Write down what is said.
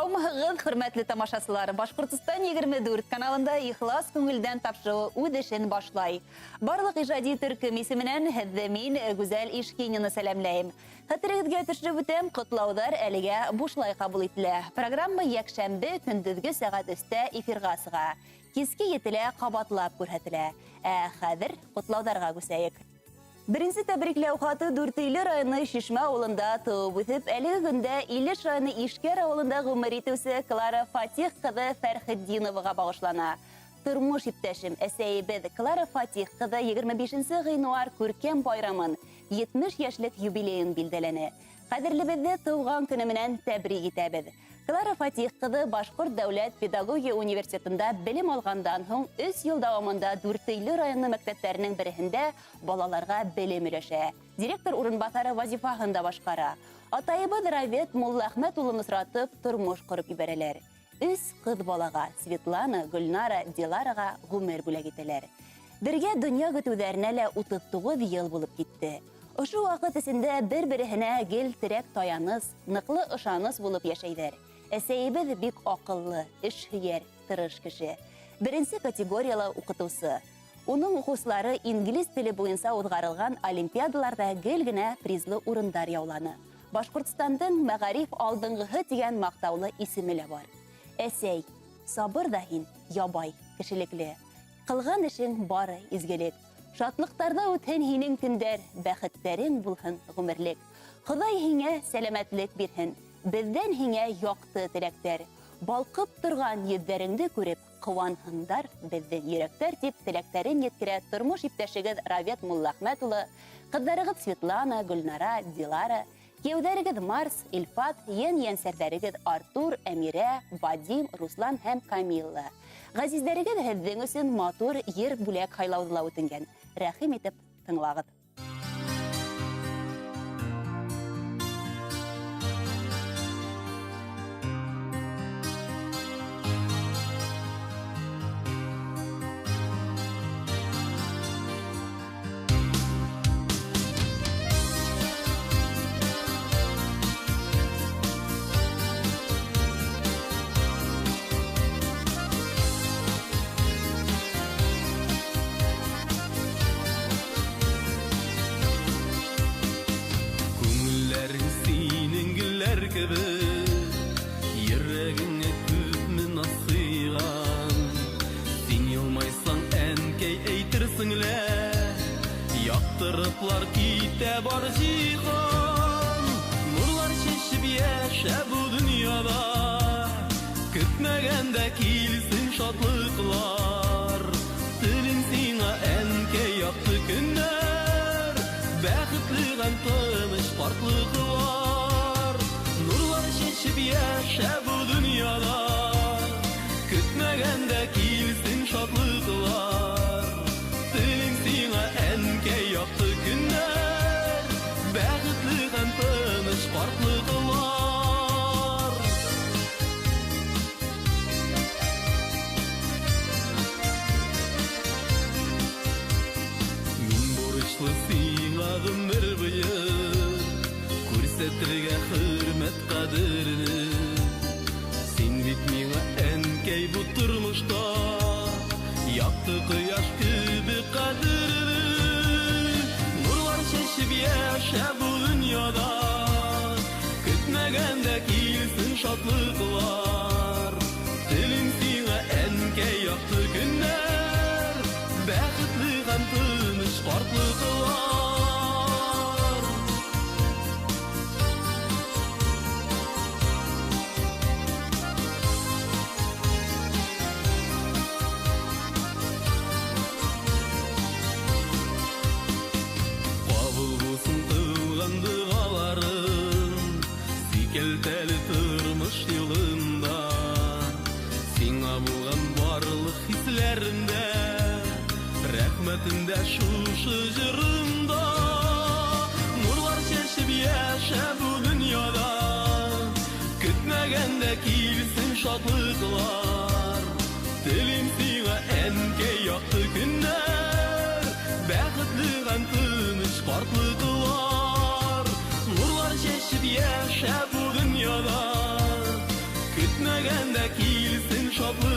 Саумыгыз, хөрмәтле тамашачылар, Башкортстан 24 каналында ихлас күңелдән тапшыру үз эшен башлай. Барлык иҗади төркем исеменнән һеҙҙе мин Гүзәл Ишкинина сәламләйем. Хәтерегеҙгә төшөрөп үтәм, котлауҙар әлегә бушлай кабул ителә. Программа якшәмбе көндөҙгө сәғәт 3-тә эфирға сыға. Киске 7-лә ҡабатлап күрһәтелә. Хәҙер котлауҙарға күсәйек. Беренсе тәбрикләү хаты Дүртөйлө районы Шишмә ауылында тыуып үҫеп, әлеге көндә Илеш районы Ишкәр ауылында ғүмер итеүсе Клара Фатих ҡыҙы Фәрхетдиноваға бағышлана. Тормош иптәшем, әсәйебеҙ Клара Фатих ҡыҙы 25 ғинуар күркәм байрамын, 70 йәшлек юбилейын билдәләне. Ҡәҙерлебеҙҙе тыуған көнө менән тәбрик итәбеҙ. Клара Фатих ҡыҙы Башҡорт дәүләт педагогия университетында белем алғандан һуң 3 йыл дауамында Дүртөйлө районы мәктәптәренең береһендә балаларға белем өләшә. Директор урынбаҫары вазифаһын да башҡара. Атайыбыҙ Равет Муллаәхмәт улы Носратов тормош ҡорop ебәрәләр. 3 ҡыҙ балаға Светлана, Гөлнара, Дилараға ғүмер бүләк итәләр. Бергә донъя көтөүҙәренә лә 39 йыл булып китте. Ошо ваҡыт эсендә бер-береһенә гел терәк таяныс, ныҡлы ышаныс булып йәшәйҙәр. Әсәйебеҙ бик аҡыллы, эшһөйәр, тырыш кеше. Беренсе категорияла уҡытыусы. Уның уҡыусылары инглиз теле буйынса уҙғарылған олимпиадаларҙа гел генә призлы урындар яуланы. Башҡортостандың мәғариф алдынғыһы тигән маҡтаулы исеме лә бар. Әсәй, сабыр да һин, ябай, кешелекле. Ҡылған эшең бары изгелек. Шатлыҡтарҙа үтһен һинең көндәр, бәхеттәрең булһын ғүмерлек. Хоҙай һиңә сәләмәтлек бирһен, беҙҙән һиңә яҡты теләктәр. Балҡып торған йөҙҙәреңде күреп, ҡыуанһындар беҙҙең йөрәктәр тип теләктәрен еткерә тормош иптәшегеҙ Равет Муллаәхмәт улы, ҡыҙҙарығыҙ Светлана, Гөлнара, Дилара, кейәүҙәрегеҙ Марс, Илфат, йән-йәнсәрҙәрегеҙ Артур, Әмирә, Вадим, Руслан һәм Камилла. Ғәзиздәрегеҙ һеҙҙең өсөн матур ер бүләк һайлауҙы ла үтенгән. Рәхим итеп тыңлағыҙ. Йөрәгеңә күпме насыйған, син йылмайсаң әнкәй әйтерсең лә, яҡтырыплар китә бар җиһан. Нурлар чәчеп йәшә бу донъяда, көтмәгәндә килсен шатлыҡлар. Телем сиңа әнкәй яҡты көннәр, бәхетле һәм тыныш ҡартлыҡлар. Нурлар чәчеп йәшә бу донъяда, көтмәгәндә килсен шатлыҡлар. Телем сиңа әнкәй яҡты көннәр, бәхетле һәм тыныш ҡартлыҡлар. Мин бурычлы сиңа ғүмер буйы, күрсәтергә хөрмәт ҡәҙерене. Син бит миңа әнкәй бу тормошта, яҡты ҡояш кебек ҡәҙерле. Нурлар чәчеп йәшә бу донъяда, көтмәгәндә килсен шатлыҡлар. Телем сиңа әнкәй яҡты көннәр, бәхетле һәм тыныш ҡартлыҡлар. Келтәле тормыш юлында, сиңа булған барлык хисләрендә, рәхмәтендә шушы җырында. Нурлар чәчеп йәшә бу донъяда, көтмәгәндә килсен шатлыҡлар. Телем сиңа әнкәй яҡты көннәр, бәхетле һәм тыныш ҡартлыҡлар. Нурлар чәчеп йәшә бу донъяда, şadlıklar